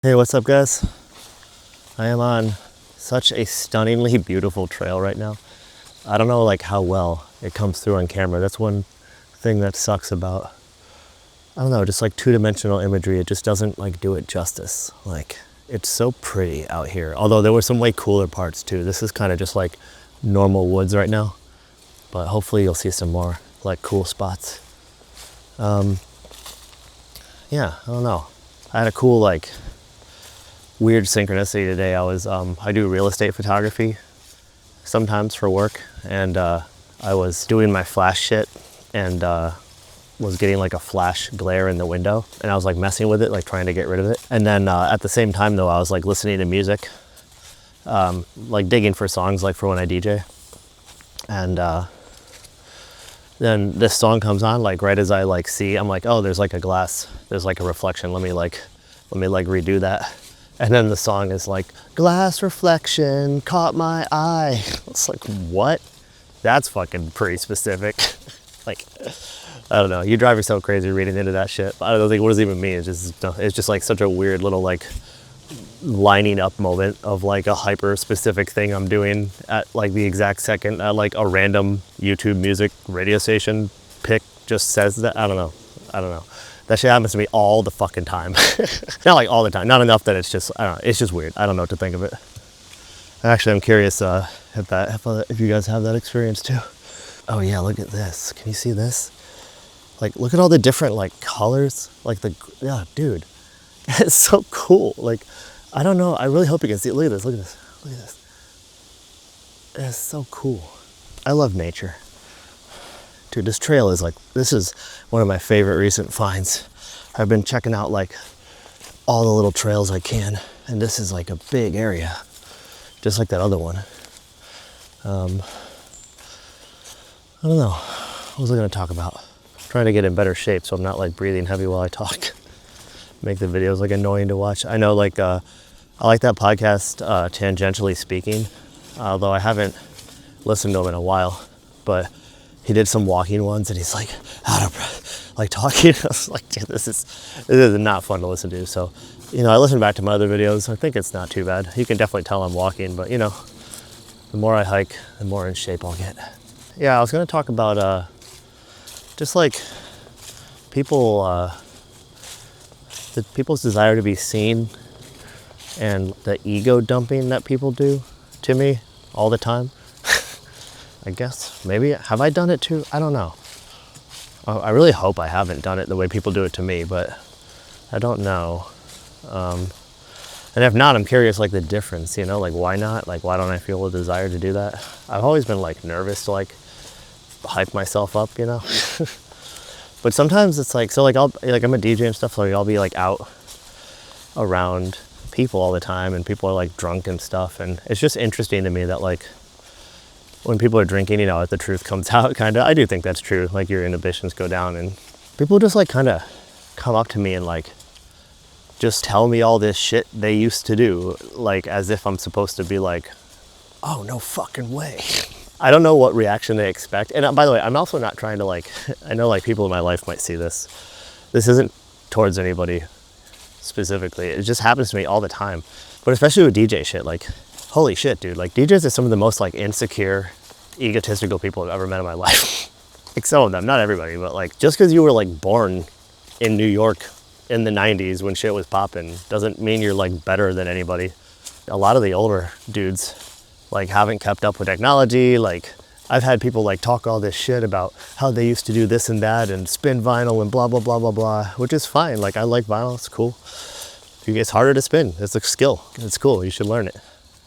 Hey, what's up, guys? I am on such a stunningly beautiful trail right now. I don't know like how well it comes through on camera. That's one thing that sucks about, I don't know, just like two-dimensional imagery. It just doesn't like do it justice. Like, it's so pretty out here. Although there were some way cooler parts too. This is kind of just like normal woods right now, but hopefully you'll see some more like cool spots. Yeah, I don't know. I had a cool like weird synchronicity today. I do real estate photography sometimes for work, and I was doing my flash shit and was getting like a flash glare in the window, and I was like messing with it, like trying to get rid of it. And then at the same time though, I was like listening to music, like digging for songs like for when I DJ. And then this song comes on like right as I like see, I'm like, oh, there's like a glass, there's like a reflection. Let me redo that. And then the song is like, glass reflection caught my eye. It's like, what? That's fucking pretty specific. Like, I don't know. You drive yourself crazy reading into that shit. I don't think what does it even mean. It's just like such a weird little like lining up moment of like a hyper specific thing I'm doing at like the exact second at like a random YouTube music radio station pick just says that. I don't know. That shit happens to me all the fucking time. Not like all the time, not enough that it's just, I don't know, it's just weird. I don't know what to think of it. Actually, I'm curious if you guys have that experience too. Oh yeah, look at this. Can you see this? Like, look at all the different like colors. Like yeah, dude, it's so cool. Like, I don't know, I really hope you can see it. Look at this. It's so cool. I love nature. Dude, this trail is like, this is one of my favorite recent finds. I've been checking out like all the little trails I can, and this is like a big area, just like that other one. I don't know, what was I gonna talk about? I'm trying to get in better shape so I'm not like breathing heavy while I talk. Make the videos like annoying to watch. I know like, I like that podcast, Tangentially Speaking, although I haven't listened to him in a while, but he did some walking ones and he's like out of breath, like talking. I was like, dude, this is not fun to listen to. So, you know, I listened back to my other videos. I think it's not too bad. You can definitely tell I'm walking, but you know, the more I hike, the more in shape I'll get. Yeah, I was gonna talk about just like people's desire to be seen and the ego dumping that people do to me all the time. I guess, maybe, have I done it too? I don't know. I really hope I haven't done it the way people do it to me, but I don't know. And if not, I'm curious, like the difference, you know, like why not? Like, why don't I feel a desire to do that? I've always been like nervous to like hype myself up, you know? But sometimes it's like, so like I'm a DJ and stuff, so like I'll be like out around people all the time and people are like drunk and stuff. And it's just interesting to me that like, when people are drinking, you know, the truth comes out, kind of. I do think that's true. Like, your inhibitions go down, and people just like kind of come up to me and like just tell me all this shit they used to do, like as if I'm supposed to be like, oh, no fucking way. I don't know what reaction they expect. And by the way, I'm also not trying to like, I know like people in my life might see this. This isn't towards anybody specifically. It just happens to me all the time. But especially with DJ shit, like, holy shit, dude. Like, DJs are some of the most like insecure, egotistical people I've ever met in my life. Like, some of them, not everybody, but like, just because you were like born in New York in the 90s when shit was popping doesn't mean you're like better than anybody. A lot of the older dudes like haven't kept up with technology. Like, I've had people like talk all this shit about how they used to do this and that and spin vinyl and blah, blah, blah, blah, blah, which is fine. Like, I like vinyl, it's cool. It's harder to spin, it's a skill, it's cool, you should learn it.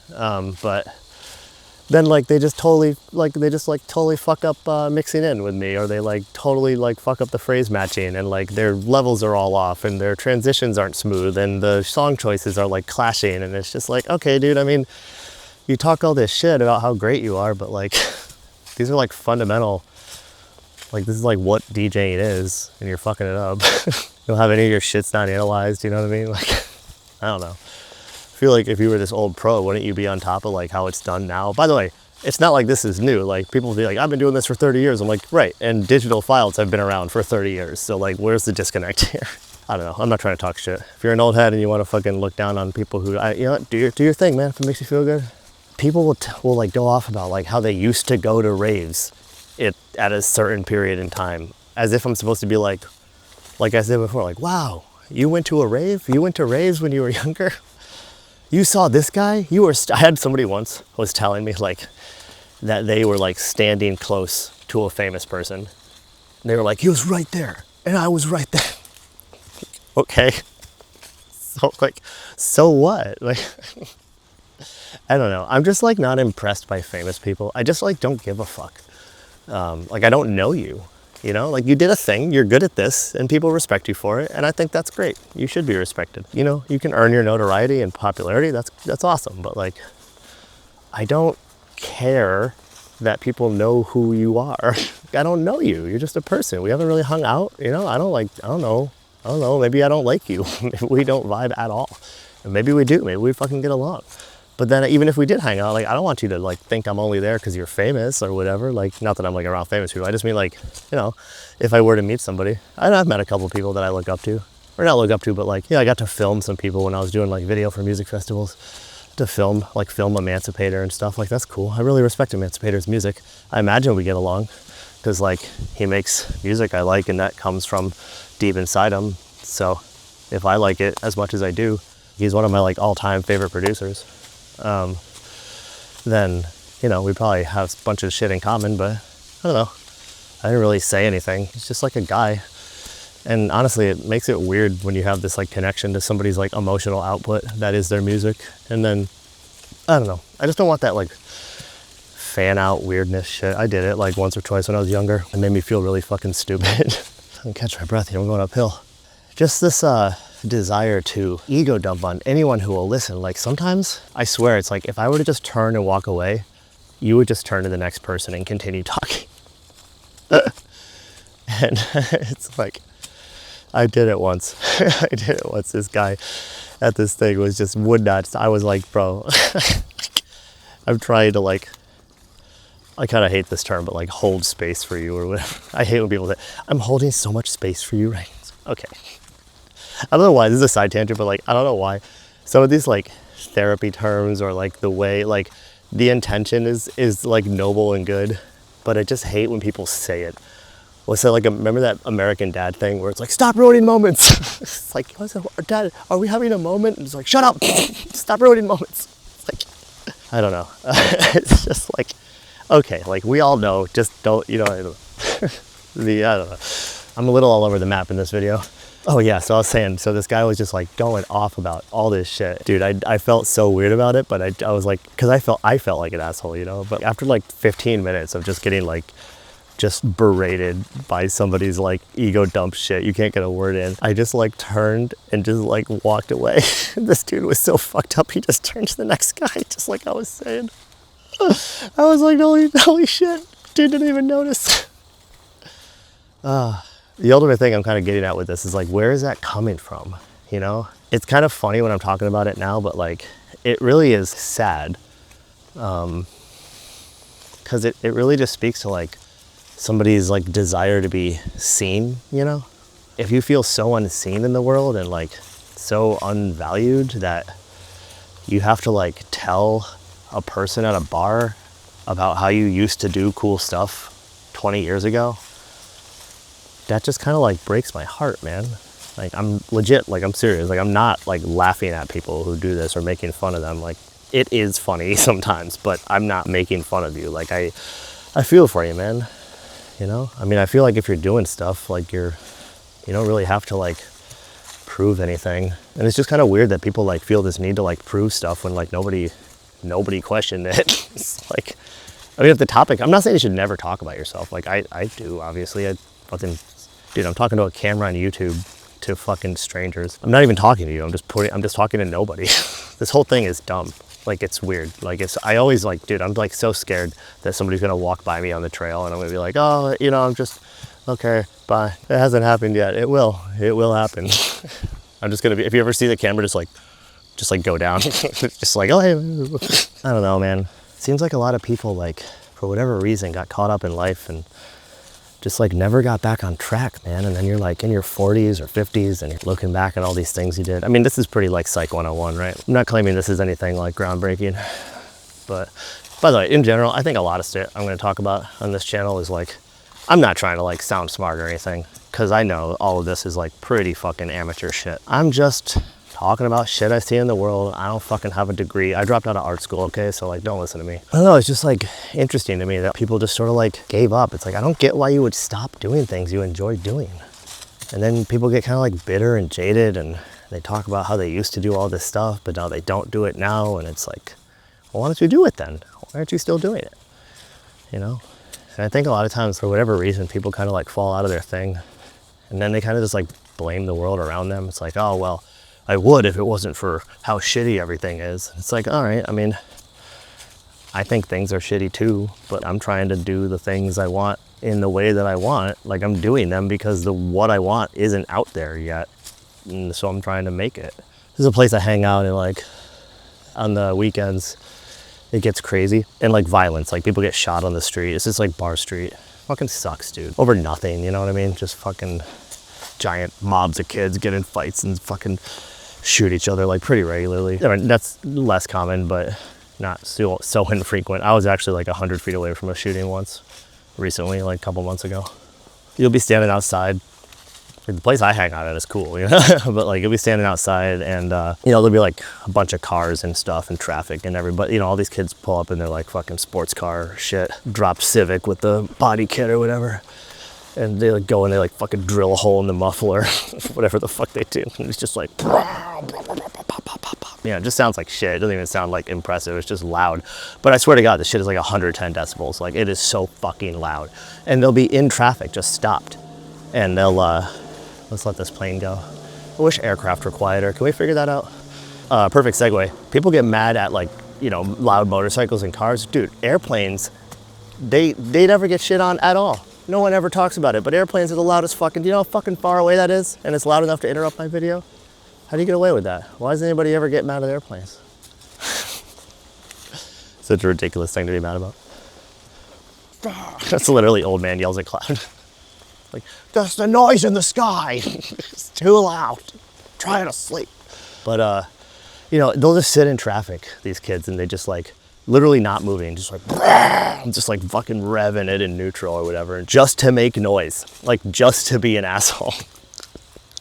But then like they just totally fuck up mixing in with me, or they like totally like fuck up the phrase matching, and like their levels are all off and their transitions aren't smooth and the song choices are like clashing, and it's just like, okay, dude, I mean, you talk all this shit about how great you are, but like these are like fundamental, like this is like what DJing is, and you're fucking it up. You don't have any of your shit's not analyzed, you know what I mean? Like, I don't know. I feel like if you were this old pro, wouldn't you be on top of like how it's done now? By the way, it's not like this is new. Like, people will be like, I've been doing this for 30 years. I'm like, right. And digital files have been around for 30 years. So like, where's the disconnect here? I don't know. I'm not trying to talk shit. If you're an old head and you want to fucking look down on people who, you know, do your thing, man. If it makes you feel good. People will like go off about like how they used to go to raves at a certain period in time, as if I'm supposed to be like I said before, like, wow, you went to a rave? You went to raves when you were younger? You saw this guy? I had somebody once was telling me like that they were like standing close to a famous person. And they were like, he was right there, and I was right there. Okay. So like, so what? Like, I don't know. I'm just like not impressed by famous people. I just like don't give a fuck. Like I don't know you, you know, like you did a thing, you're good at this and people respect you for it. And I think that's great. You should be respected. You know, you can earn your notoriety and popularity. That's awesome. But like, I don't care that people know who you are. I don't know you. You're just a person. We haven't really hung out. You know, I don't know. Maybe I don't like you. Maybe we don't vibe at all. And maybe we do. Maybe we fucking get along. But then even if we did hang out, like, I don't want you to like think I'm only there because you're famous or whatever. Like, not that I'm like around famous people. I just mean like, you know, if I were to meet somebody, I've met a couple people that I look up to, or not look up to, but like, yeah, I got to film some people when I was doing like video for music festivals, to film Emancipator and stuff. Like, that's cool. I really respect Emancipator's music. I imagine we get along because like he makes music I like, and that comes from deep inside him. So if I like it as much as I do, he's one of my like all-time favorite producers. Then, you know, we probably have a bunch of shit in common, but I don't know. I didn't really say anything. He's just like a guy. And honestly, it makes it weird when you have this like connection to somebody's like emotional output that is their music. And then, I don't know. I just don't want that like fan out weirdness shit. I did it like once or twice when I was younger. It made me feel really fucking stupid. I can catch my breath here. I'm going uphill. Just this, desire to ego dump on anyone who will listen. Like sometimes I swear it's like if I were to just turn and walk away, you would just turn to the next person and continue talking. And it's like, I did it once. This guy at this thing was just would not. I was like, bro, I'm trying to like, I kind of hate this term, but like hold space for you or whatever. I hate when people say, I'm holding so much space for you right now. Okay. I don't know why, this is a side tangent, but like, I don't know why some of these like therapy terms or like the way, like the intention is like noble and good, but I just hate when people say it. Well, so like, remember that American Dad thing where it's like, stop ruining moments. It's like, what's it, Dad, are we having a moment? And it's like, shut up, stop ruining moments. It's like, I don't know. It's just like, okay, like we all know, just don't, you know, I don't know. I'm a little all over the map in this video. Oh yeah, so I was saying, so this guy was just like going off about all this shit. Dude, I felt so weird about it, but I was like, cause I felt like an asshole, you know? But after like 15 minutes of just getting like, just berated by somebody's like ego dump shit, you can't get a word in, I just like turned and just like walked away. This dude was so fucked up, he just turned to the next guy, just like I was saying. I was like, holy shit, dude didn't even notice. The ultimate thing I'm kind of getting at with this is like, where is that coming from? You know, it's kind of funny when I'm talking about it now, but like, it really is sad. Cause it really just speaks to like somebody's like desire to be seen, you know? If you feel so unseen in the world and like so unvalued that you have to like tell a person at a bar about how you used to do cool stuff 20 years ago, that just kind of like breaks my heart, man. Like I'm legit, like I'm serious. Like I'm not like laughing at people who do this or making fun of them. Like it is funny sometimes, but I'm not making fun of you. Like I feel for you, man. You know, I mean, I feel like if you're doing stuff, like you don't really have to like prove anything. And it's just kind of weird that people like feel this need to like prove stuff when like nobody questioned it. It's like, I mean, if the topic, I'm not saying you should never talk about yourself. Like I do, obviously. Dude, I'm talking to a camera on YouTube to fucking strangers. I'm not even talking to you. I'm just talking to nobody. This whole thing is dumb. Like it's weird. Like I always like, dude, I'm like so scared that somebody's gonna walk by me on the trail and I'm gonna be like, oh, you know, I'm just, okay, bye. It hasn't happened yet. It will happen. I'm just gonna be, if you ever see the camera, just like go down. Just like, oh, hey. I don't know, man. Seems like a lot of people like, for whatever reason, got caught up in life and just like never got back on track, man. And then you're like in your 40s or 50s and you're looking back at all these things you did. I mean, this is pretty like Psych 101, right? I'm not claiming this is anything like groundbreaking, but by the way, in general, I think a lot of shit I'm going to talk about on this channel is like, I'm not trying to like sound smart or anything, because I know all of this is like pretty fucking amateur shit. I'm just talking about shit I see in the world. I don't fucking have a degree. I dropped out of art school, okay? So like, don't listen to me. I don't know, it's just like interesting to me that people just sort of like gave up. It's like, I don't get why you would stop doing things you enjoy doing. And then people get kind of like bitter and jaded, and they talk about how they used to do all this stuff, but now they don't do it now. And it's like, well, why don't you do it then? Why aren't you still doing it? You know? And I think a lot of times, for whatever reason, people kind of like fall out of their thing, and then they kind of just like blame the world around them. It's like, oh, well, I would if it wasn't for how shitty everything is. It's like, all right, I mean, I think things are shitty too, but I'm trying to do the things I want in the way that I want. Like, I'm doing them because what I want isn't out there yet. And so I'm trying to make it. This is a place I hang out in, like, on the weekends. It gets crazy. And like violence, like people get shot on the street. It's just like Bar Street. Fucking sucks, dude. Over nothing, you know what I mean? Just fucking giant mobs of kids get in fights and fucking shoot each other like pretty regularly. I mean, that's less common, but not so infrequent. I was actually like 100 feet away from a shooting once recently, like a couple months ago. You'll be standing outside. The place I hang out at is cool, you know, but like you'll be standing outside and, you know, there'll be like a bunch of cars and stuff and traffic and everybody, you know, all these kids pull up in their like fucking sports car shit, drop Civic with the body kit or whatever. And they like go and they like fucking drill a hole in the muffler, whatever the fuck they do. And it's just like, yeah, it just sounds like shit. It doesn't even sound like impressive. It's just loud. But I swear to God, this shit is like 110 decibels. Like it is so fucking loud. And they'll be in traffic, just stopped. And they'll, let's let this plane go. I wish aircraft were quieter. Can we figure that out? Perfect segue. People get mad at like, you know, loud motorcycles and cars. Dude, airplanes, they never get shit on at all. No one ever talks about it, but airplanes are the loudest fucking, do you know how fucking far away that is? And it's loud enough to interrupt my video? How do you get away with that? Why does anybody ever get mad at airplanes? Such a ridiculous thing to be mad about. That's literally old man yells at cloud. Like, that's the noise in the sky. It's too loud. I'm trying to sleep. But, you know, they'll just sit in traffic, these kids, and they just like, literally not moving, just like fucking revving it in neutral or whatever, just to make noise, like just to be an asshole.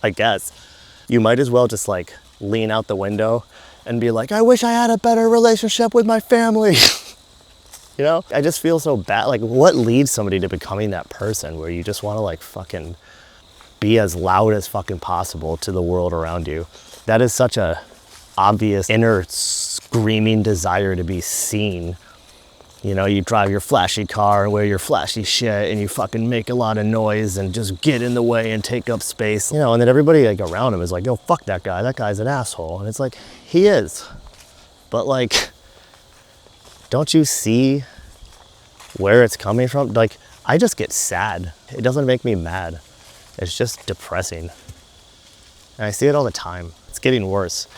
I guess. You might as well just like lean out the window and be like, I wish I had a better relationship with my family. You know, I just feel so bad. Like, what leads somebody to becoming that person where you just want to like fucking be as loud as fucking possible to the world around you? That is such a obvious inner screaming desire to be seen. You know, you drive your flashy car and wear your flashy shit and you fucking make a lot of noise and just get in the way and take up space. You know, and then everybody like around him is like, yo, fuck that guy. That guy's an asshole. And it's like, he is. But like, don't you see where it's coming from? Like, I just get sad. It doesn't make me mad. It's just depressing. And I see it all the time. It's getting worse.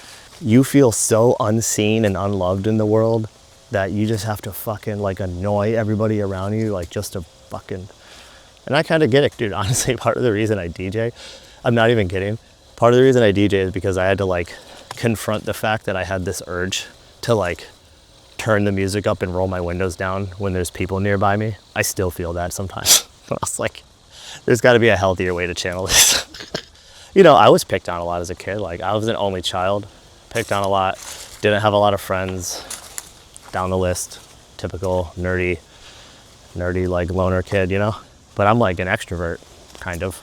You feel so unseen and unloved in the world that you just have to fucking like annoy everybody around you, like just to fucking, and I kind of get it, dude. Honestly, part of the reason I DJ, I'm not even kidding. Part of the reason I DJ is because I had to like confront the fact that I had this urge to like turn the music up and roll my windows down when there's people nearby me. I still feel that sometimes. I was like, there's got to be a healthier way to channel this. You know, I was picked on a lot as a kid. Like, I was an only child, picked on a lot, didn't have a lot of friends, down the list, typical nerdy like loner kid, you know? But I'm like an extrovert, kind of.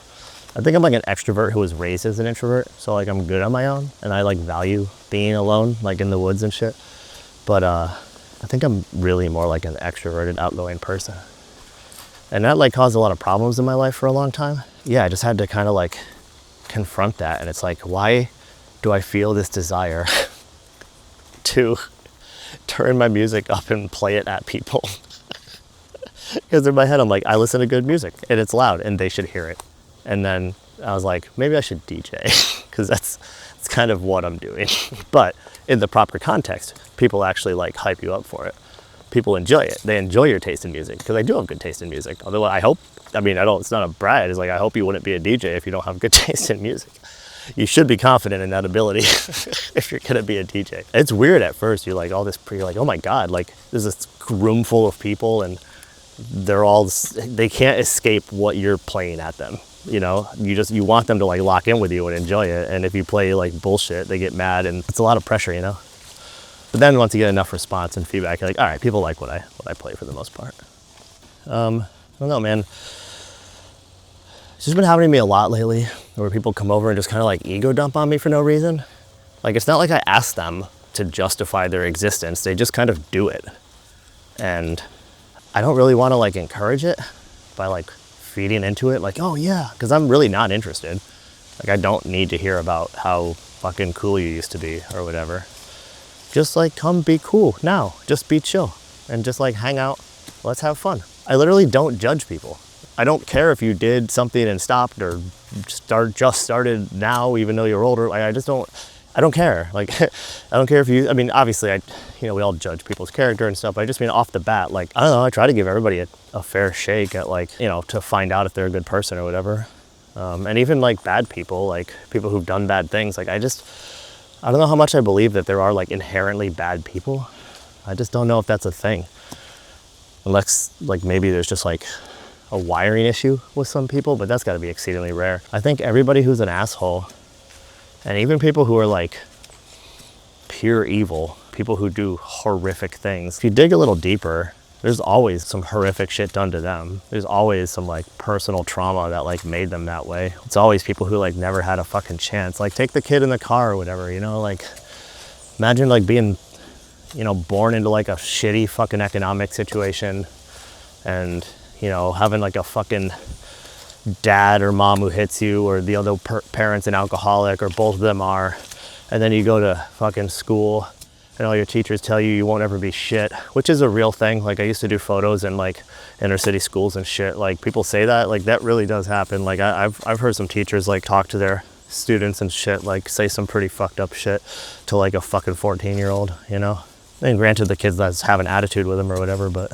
I think I'm like an extrovert who was raised as an introvert, so like I'm good on my own, and I like value being alone, like in the woods and shit. But I think I'm really more like an extroverted, outgoing person. And that like caused a lot of problems in my life for a long time. Yeah, I just had to kind of like confront that, and it's like, why do I feel this desire to turn my music up and play it at people? Because in my head I'm like, I listen to good music and it's loud and they should hear it. And then I was like, maybe I should DJ, because that's kind of what I'm doing. But in the proper context, people actually like hype you up for it. People enjoy it. They enjoy your taste in music, because I do have good taste in music. Although I hope I mean, it's not a brag. It's like, I hope you wouldn't be a DJ if you don't have good taste in music. You should be confident in that ability if you're gonna be a DJ. It's weird at first. You're like, you're like, oh my God, like there's this room full of people and they can't escape what you're playing at them. You know, you want them to like lock in with you and enjoy it. And if you play like bullshit, they get mad, and it's a lot of pressure, you know? But then once you get enough response and feedback, you're like, all right, people like what I play for the most part. I don't know, man. It's just been happening to me a lot lately, where people come over and just kind of like ego dump on me for no reason. Like, it's not like I asked them to justify their existence. They just kind of do it. And I don't really want to like encourage it by like feeding into it. Like, oh yeah, because I'm really not interested. Like, I don't need to hear about how fucking cool you used to be or whatever. Just like, come be cool now. Just be chill and just like hang out. Let's have fun. I literally don't judge people. I don't care if you did something and stopped or just started now, even though you're older. Like, I don't care. Like, I don't care if I mean, obviously we all judge people's character and stuff, but I just mean off the bat, like, I don't know, I try to give everybody a fair shake at like, to find out if they're a good person or whatever. And even like bad people, like people who've done bad things, like I don't know how much I believe that there are like inherently bad people. I just don't know if that's a thing. Unless like maybe there's just like a wiring issue with some people, but that's got to be exceedingly rare. I think everybody who's an asshole, and even people who are like pure evil, people who do horrific things, if you dig a little deeper, there's always some horrific shit done to them. There's always some like personal trauma that like made them that way. It's always people who like never had a fucking chance. Like, take the kid in the car or whatever, like imagine like being, born into like a shitty fucking economic situation and, having like a fucking dad or mom who hits you, or the other parent's an alcoholic, or both of them are, and then you go to fucking school and all your teachers tell you you won't ever be shit, which is a real thing. Like, I used to do photos in like inner city schools and shit. Like, people say that, like that really does happen. Like, I've heard some teachers like talk to their students and shit, like say some pretty fucked up shit to like a fucking 14-year-old, And granted, the kids that have an attitude with them or whatever, but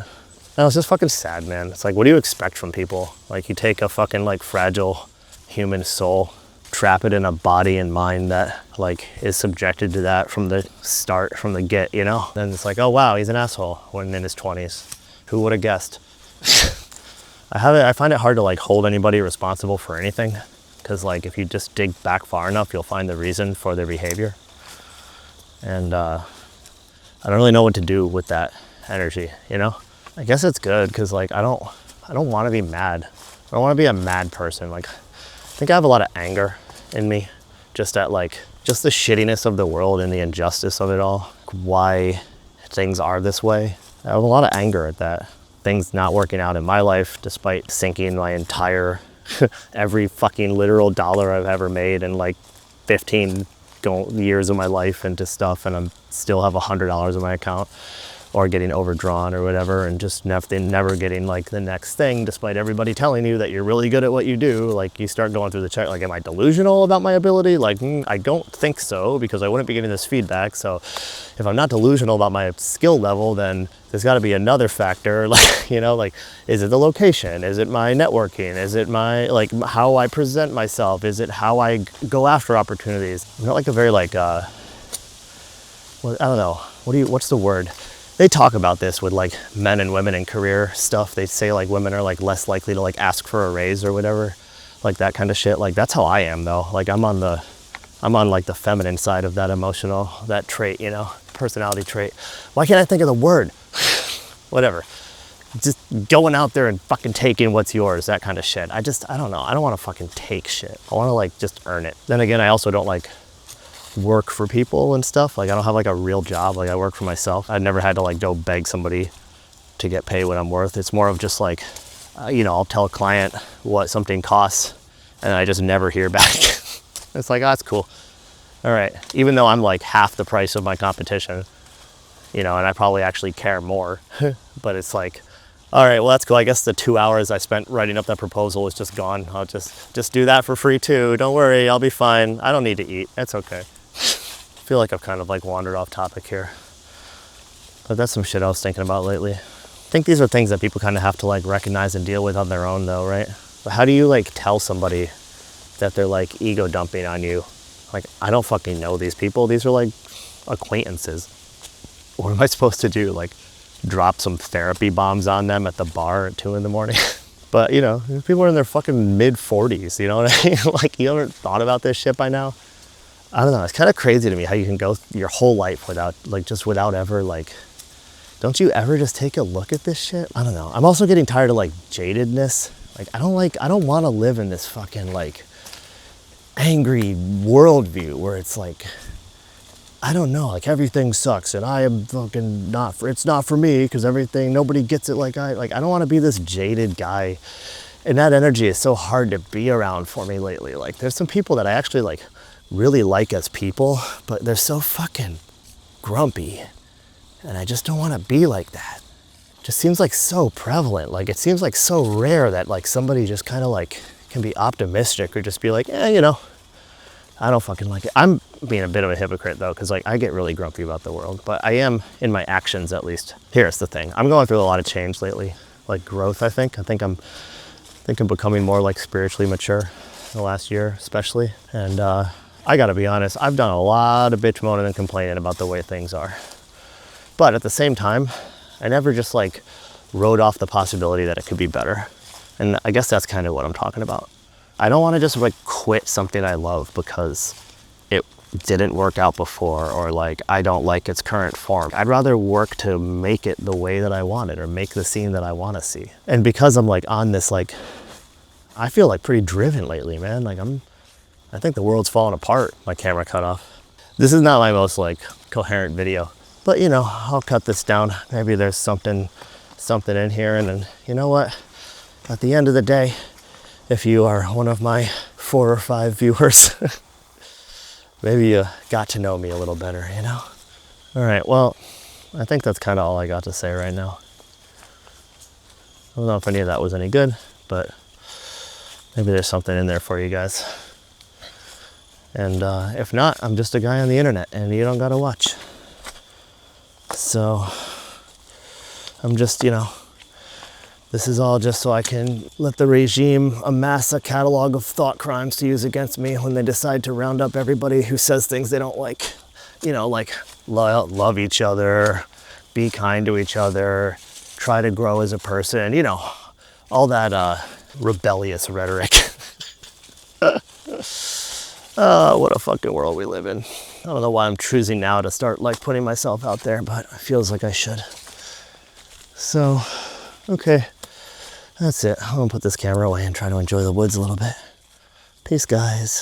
no, it's just fucking sad, man. It's like, what do you expect from people? Like, you take a fucking like fragile human soul, trap it in a body and mind that like is subjected to that from the start, from the get, Then it's like, oh wow, he's an asshole when in his 20s. Who would have guessed? I find it hard to like hold anybody responsible for anything, because like if you just dig back far enough, you'll find the reason for their behavior. And I don't really know what to do with that energy, I guess it's good because like I don't want to be mad. I don't want to be a mad person. Like, I think I have a lot of anger in me, just at like just the shittiness of the world and the injustice of it all. Why things are this way. I have a lot of anger at that. Things not working out in my life, despite sinking my entire every fucking literal dollar I've ever made in like 15 years of my life into stuff, and I'm still have $100 in my account, or getting overdrawn or whatever, and just never getting like the next thing, despite everybody telling you that you're really good at what you do. Like, you start going through the check, like, am I delusional about my ability? Like, I don't think so, because I wouldn't be getting this feedback. So if I'm not delusional about my skill level, then there's got to be another factor. Like, like, is it the location? Is it my networking? Is it my, like, how I present myself? Is it how I go after opportunities? I'm not like a very like, I don't know. What's the word? They talk about this with like men and women in career stuff. They say like women are like less likely to like ask for a raise or whatever, like that kind of shit. Like, that's how I am though. Like, I'm on like the feminine side of that trait, personality trait. Why can't I think of the word? Whatever. Just going out there and fucking taking what's yours, that kind of shit. I don't know. I don't want to fucking take shit. I want to like just earn it. Then again, I also don't like work for people and stuff. Like, I don't have like a real job. Like, I work for myself. I've never had to like go beg somebody to get paid what I'm worth. It's more of just like, I'll tell a client what something costs and I just never hear back. It's like, oh, that's cool. All right. Even though I'm like half the price of my competition, and I probably actually care more, but it's like, all right, well, that's cool. I guess the 2 hours I spent writing up that proposal is just gone. I'll just do that for free too. Don't worry, I'll be fine. I don't need to eat. It's okay. I feel like I've kind of like wandered off topic here, but that's some shit I was thinking about lately. think these are things that people kind of have to like recognize and deal with on their own though, right? But how do you like tell somebody that they're like ego dumping on you? Like, I don't fucking know these people. These are like acquaintances. What am I supposed to do? Like, drop some therapy bombs on them at the bar at 2 a.m? But you know, people are in their fucking mid 40s, you know what I mean? Like, you ever thought about this shit by now? I don't know, it's kind of crazy to me how you can go your whole life without, like, just without ever, like, don't you ever just take a look at this shit? I don't know. I'm also getting tired of like jadedness. Like, I don't want to live in this fucking like angry worldview where it's like, I don't know, like everything sucks and I am fucking it's not for me because nobody gets it like I don't want to be this jaded guy. And that energy is so hard to be around for me lately. Like, there's some people that I actually like really like as people, but they're so fucking grumpy. And I just don't want to be like that. It just seems like so prevalent. Like, it seems like so rare that like somebody just kind of like can be optimistic or just be like, you know, I don't fucking like it. I'm being a bit of a hypocrite though, because like I get really grumpy about the world, but I am in my actions at least. Here's the thing. I'm going through a lot of change lately, like growth, I think. I think I'm becoming more like spiritually mature in the last year, especially. And I gotta be honest, I've done a lot of bitch moaning and complaining about the way things are. But at the same time, I never just like wrote off the possibility that it could be better. And I guess that's kind of what I'm talking about. I don't want to just like quit something I love because it didn't work out before, or like I don't like its current form. I'd rather work to make it the way that I want it, or make the scene that I want to see. And because I'm like on this, like, I feel like pretty driven lately, man. Like I think the world's falling apart. My camera cut off. This is not my most like coherent video. But you know, I'll cut this down. Maybe there's something in here, and then you know what? At the end of the day, if you are one of my 4 or 5 viewers, maybe you got to know me a little better, you know? All right, well, I think that's kind of all I got to say right now. I don't know if any of that was any good, but maybe there's something in there for you guys. And if not, I'm just a guy on the internet, and you don't gotta watch. So I'm just, you know, this is all just so I can let the regime amass a catalog of thought crimes to use against me when they decide to round up everybody who says things they don't like. You know, like love each other, be kind to each other, try to grow as a person, you know, all that rebellious rhetoric. What a fucking world we live in. I don't know why I'm choosing now to start like putting myself out there, but it feels like I should. So, okay, that's it. I'm gonna put this camera away and try to enjoy the woods a little bit. Peace, guys.